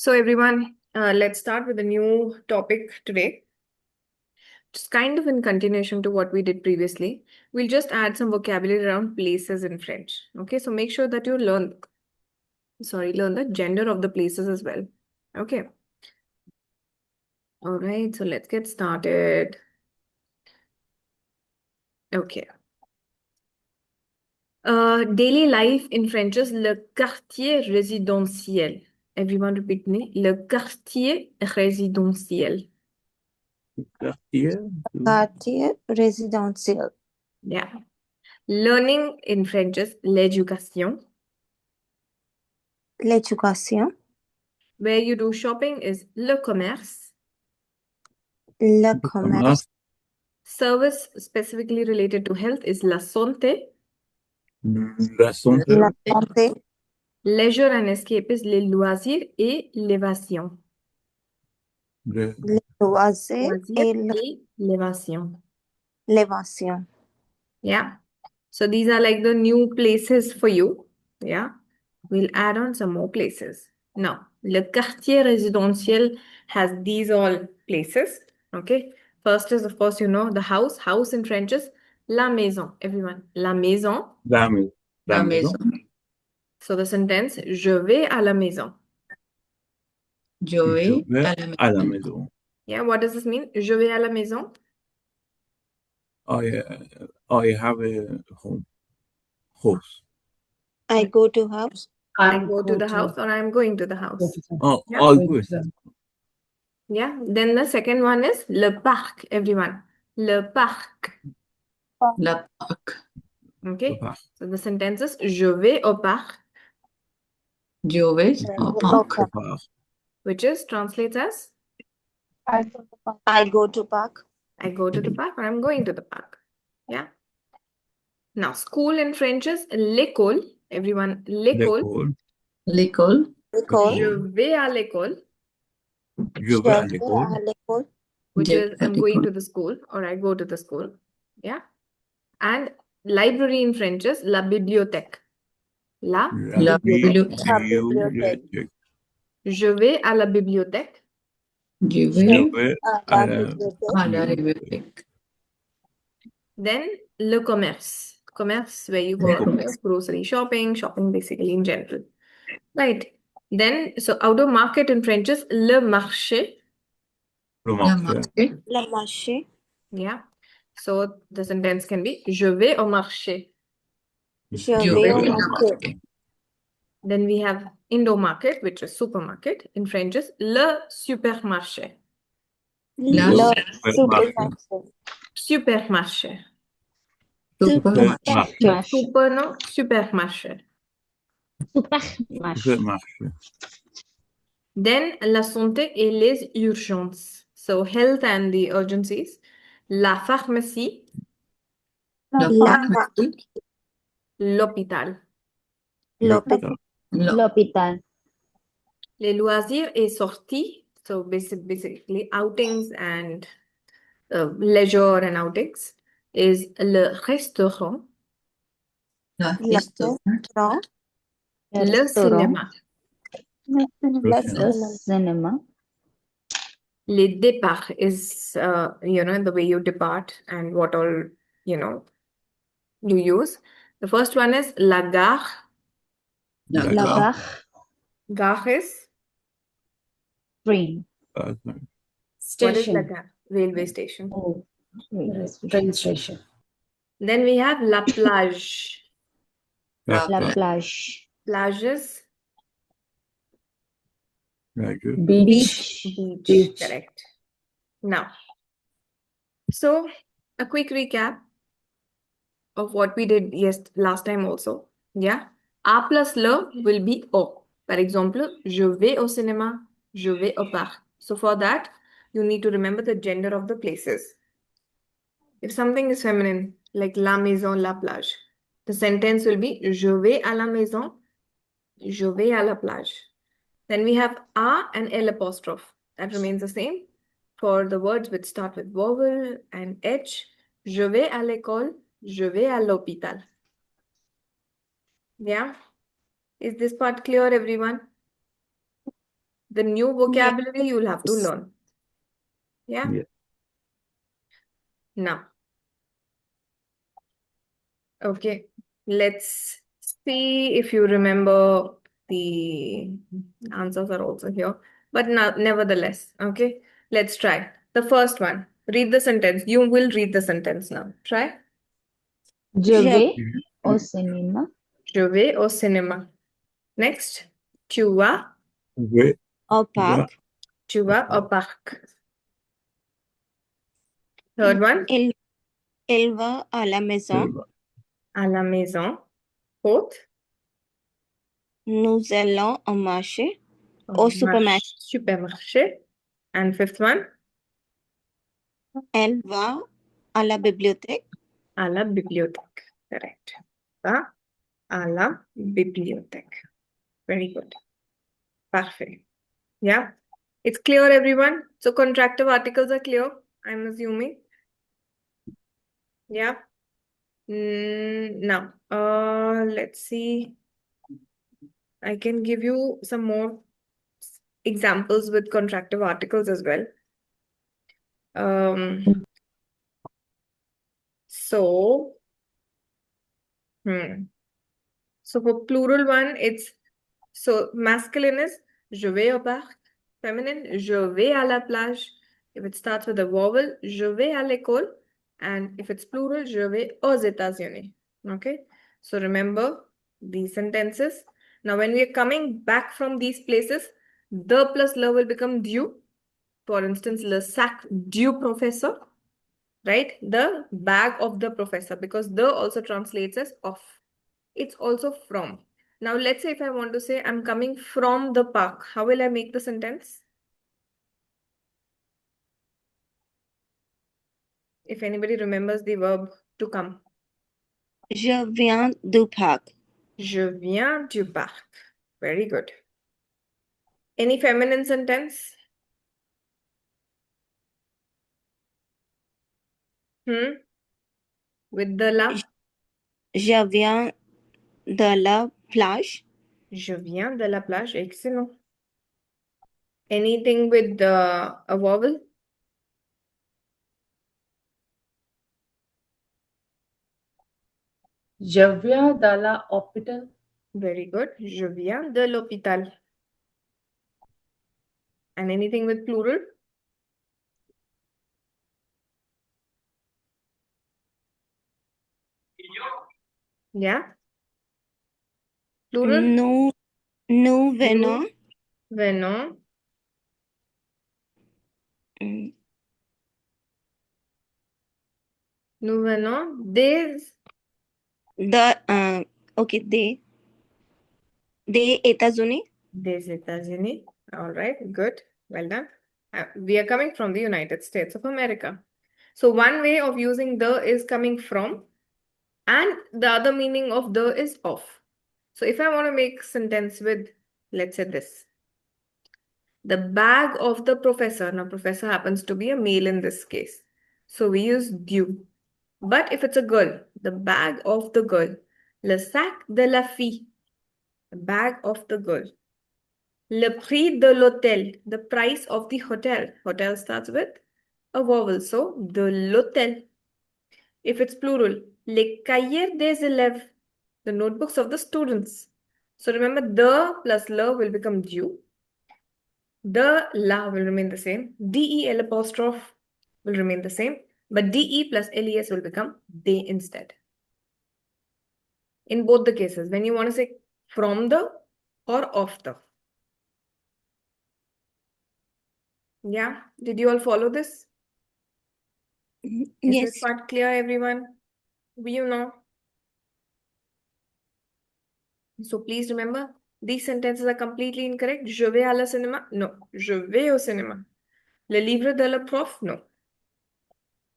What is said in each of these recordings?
So everyone, let's start with a new topic today. Just kind of in continuation to what we did previously. We'll just add some vocabulary around places in French. Okay, so make sure that you learn the gender of the places as well. Okay. All right, so let's get started. Okay. Daily life in French is le quartier résidentiel. Everyone repeat me. Le quartier résidentiel. Quartier résidentiel. Yeah. Learning in French is l'éducation. L'éducation. Where you do shopping is le commerce. Le commerce. Service specifically related to health is la santé. La santé. La santé. Leisure and escape is les loisirs et l'évasion. Les loisirs et l'évasion. l'évasion. Yeah. So these are like the new places for you. Yeah. We'll add on some more places. Now, le quartier résidentiel has these all places. Okay. First is, of course, the house. House in French is la maison. Everyone. La maison. La maison. So the sentence, je vais à la maison. Je vais à la maison. Yeah, what does this mean? Je vais à la maison. I have a house. I go to house. I go to the house or I'm going to the house. Oh, Yeah. all good. Yeah. Then the second one is le parc, everyone. Le parc. Le parc. Okay. Le parc. So the sentence is je vais au parc. Je vais au parc. Le parc. Which is translates as I go to park. I go to the park or I'm going to the park. Yeah. Now, school in French is l'école. Everyone, l'école. L'école. Je vais à l'école. Je vais à l'école. Which Je is vais à I'm going l'école. to the school or I go to the school. Yeah. And library in French is la bibliothèque. La bibliothèque. Je vais à la bibliothèque. Je vais à à la bibliothèque. Then le commerce. Commerce where you go out for grocery shopping basically in general. Right. Then, so outdoor market in French is le marché. Le Le marché. Le marché. Yeah. So the sentence can be je vais au marché. Je vais au marché. Then we have indoor market, which is supermarket. In French is le supermarché. Le supermarché. Supermarché. Supermarché. Super, no? Supermarché. Supermarché. Then la santé et les urgences. So health and the urgencies. La pharmacie. La pharmacie. L'hôpital. L'hôpital. Les loisirs et sorties. So basically outings and leisure and outings is le restaurant. Le restaurant. Le cinéma. Le cinéma. Les départs is, the way you depart and what all, you use. The first one is la gare. La gare. Gare is? Train. What is la gare? Railway station. Oh, train station. Then we have la plage. La plage. Plages. Beach. Correct. Now, so a quick recap of what we did last time also. Yeah. A plus le will be O. For example, je vais au cinéma, je vais au parc. So for that, you need to remember the gender of the places. If something is feminine, like la maison, la plage, the sentence will be je vais à la maison, je vais à la plage. Then we have A and L apostrophe. That remains the same. For the words which start with vowel and H, je vais à l'école, je vais à l'hôpital. Yeah? Is this part clear, everyone? The new vocabulary you'll have to learn. Yeah? Yeah. Now, okay, let's see if you remember. The answers are also here, but nevertheless, okay, let's try. The first one, read the sentence. You will read the sentence now. Try. Je vais Mhm. au cinéma. Je vais au cinéma. Next, tu vas, Where Au va parc. tu vas au parc. Third one, Il va à la maison. à la maison. Fourth, Nous allons au marché. au Au supermarché. supermarché. And fifth one, Elle va à la bibliothèque. à la bibliothèque. Correct. Va à la bibliothèque. Very good. Perfect. Yeah. It's clear, everyone? So contractive articles are clear, I'm assuming. Yeah. Now, let's see. I can give you some more examples with contractive articles as well. So, So for plural one, it's so masculine is je vais au parc, feminine je vais à la plage. If it starts with a vowel, je vais à l'école, and if it's plural, je vais aux États-Unis. Okay, so remember these sentences. Now, when we are coming back from these places, the plus le will become du. For instance, le sac du professeur, right? The bag of the professor, because the also translates as of. It's also from. Now, let's say if I want to say I'm coming from the park, how will I make the sentence? If anybody remembers the verb to come. Je viens du parc. Je viens du parc. Very good. Any feminine sentence? With the la? Je viens de la plage. Je viens de la plage. Excellent. Anything with a vowel? Je viens de l'hôpital. Very good. Je viens de l'hôpital. And anything with plural? Yeah. Plural? Nous venons. Venons. Nous venons des des États-Unis. Des États-Unis. All right, good. Well done. We are coming from the United States of America. So one way of using the is coming from, and the other meaning of the is of. So if I want to make sentence with, let's say this. The bag of the professor. Now, professor happens to be a male in this case. So we use du. But if it's a girl, the bag of the girl. Le sac de la fille. The bag of the girl. Le prix de l'hôtel, the price of the hotel. Hotel starts with a vowel, so de l'hôtel. If it's plural, les cahiers des élèves, the notebooks of the students. So remember, the plus le will become du. The la will remain the same. del apostrophe will remain the same. But de plus les will become they instead. In both the cases, when you want to say from the or of the. Yeah, did you all follow this? Is Yes. this part clear, everyone? You know. So please remember, these sentences are completely incorrect. Je vais à la cinéma? No. Je vais au cinéma. Le livre de la prof? No.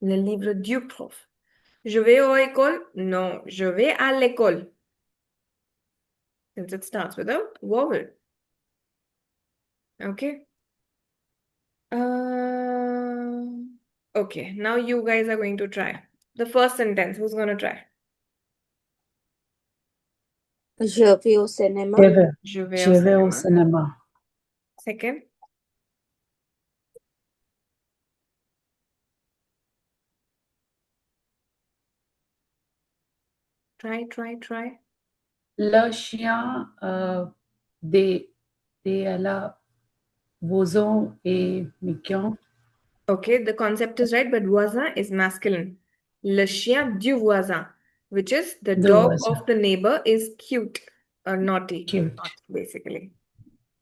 Le livre du prof. Je vais à l'école? No. Je vais à l'école. Since it starts with a vowel. Okay. Okay, now you guys are going to try. The first sentence, who's going to try? Je vais au cinéma. Je vais. Je vais Je au vais au cinéma. cinéma. Second, Try. Le chien de la voisin et miquant. Okay, the concept is right, but voisin is masculine. Le chien du voisin, which is the The dog voisin. of the neighbor, is cute or naughty, Cute. basically.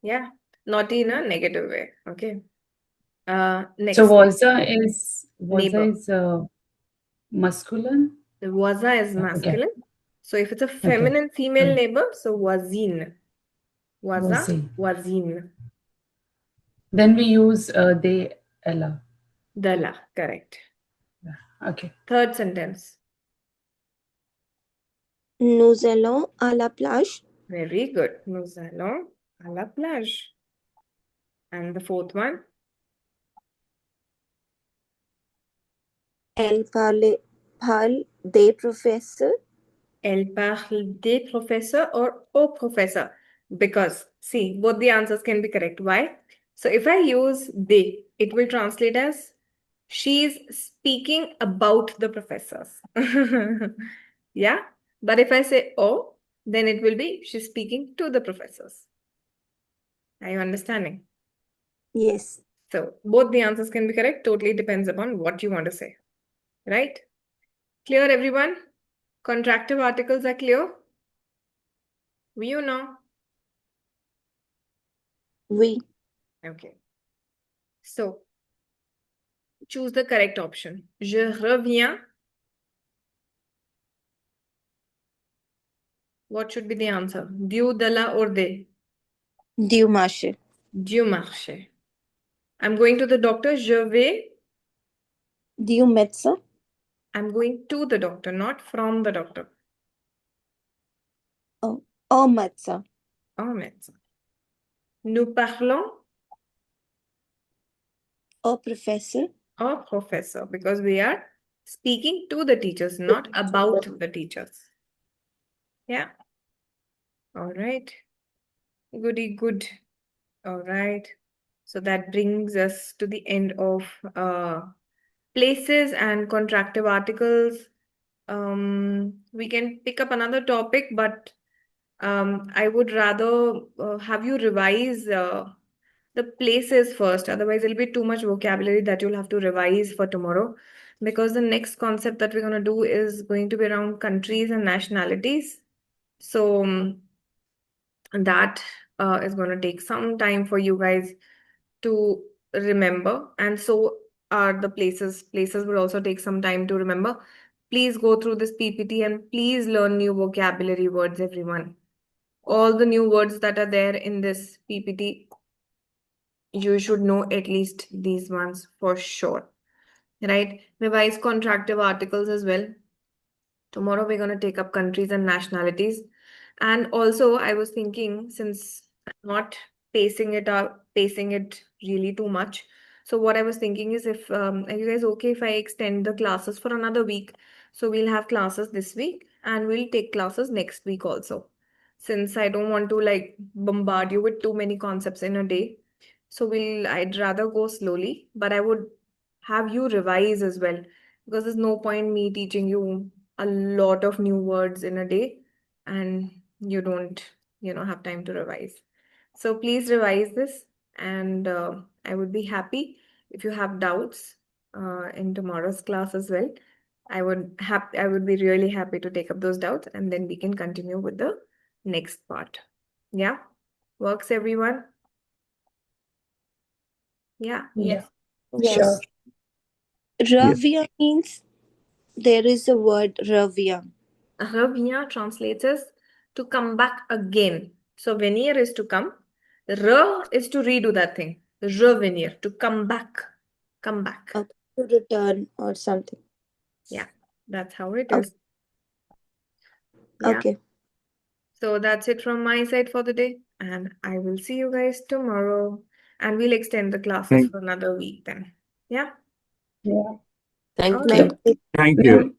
Yeah, naughty in a negative way. Okay. So Next, voisin neighbor. is masculine. The voisin is Okay. masculine. So if it's a feminine female neighbor, so voisine. Voisin, Voisin. voisine. Then we use de ella. De la, correct. Okay. Third sentence. Nous allons à la plage. Very good. Nous allons à la plage. And the fourth one. Elle parle des professeurs. Elle parle des professeurs or au professeur. Because, see, both the answers can be correct. Why? So if I use they, it will translate as she is speaking about the professors. Yeah? But if I say oh, then it will be she's speaking to the professors. Are you understanding? Yes. So both the answers can be correct. Totally depends upon what you want to say. Right? Clear, everyone? Contractive articles are clear? You know. Oui. Okay. So, choose the correct option. Je reviens. What should be the answer? Du, de la, or de? Du marché. Du marché. I'm going to the doctor. Je vais. Du médecin. I'm going to the doctor, not from the doctor. Au médecin. Au médecin. Nous parlons Au professeur. au professor because we are speaking to the teachers, not about the teachers. Yeah. All right. Goody good. All right. So that brings us to the end of places and contractive articles. We can pick up another topic, but I would rather have you revise the places first. Otherwise, it'll be too much vocabulary that you'll have to revise for tomorrow. Because the next concept that we're going to do is going to be around countries and nationalities. So that is going to take some time for you guys to remember, and so are the places. Places will also take some time to remember. Please go through this PPT and please learn new vocabulary words, everyone. All the new words that are there in this PPT, you should know at least these ones for sure, right? Revise contractive articles as well. Tomorrow we're going to take up countries and nationalities. And also I was thinking, since I'm not pacing it really too much. So what I was thinking is, if are you guys okay if I extend the classes for another week? So we'll have classes this week and we'll take classes next week also. Since I don't want to like bombard you with too many concepts in a day. So I'd rather go slowly, but I would have you revise as well, because there's no point me teaching you a lot of new words in a day and you don't have time to revise. So please revise this, and I would be happy if you have doubts in tomorrow's class as well. I would be really happy to take up those doubts, and then we can continue with the next part. Yeah, works, everyone? Yeah. Yeah. Yes. Ravia means there is a word ravia. Revenir translates as to come back again. So venir is to come. Re is to redo that thing. Revenir, to come back. Come back. To return or something. Yeah, that's how it Okay. is. Yeah. Okay. So that's it from my side for the day. And I will see you guys tomorrow. And we'll extend the classes for another week then. Yeah. Yeah. Thank Okay. you. Thank you.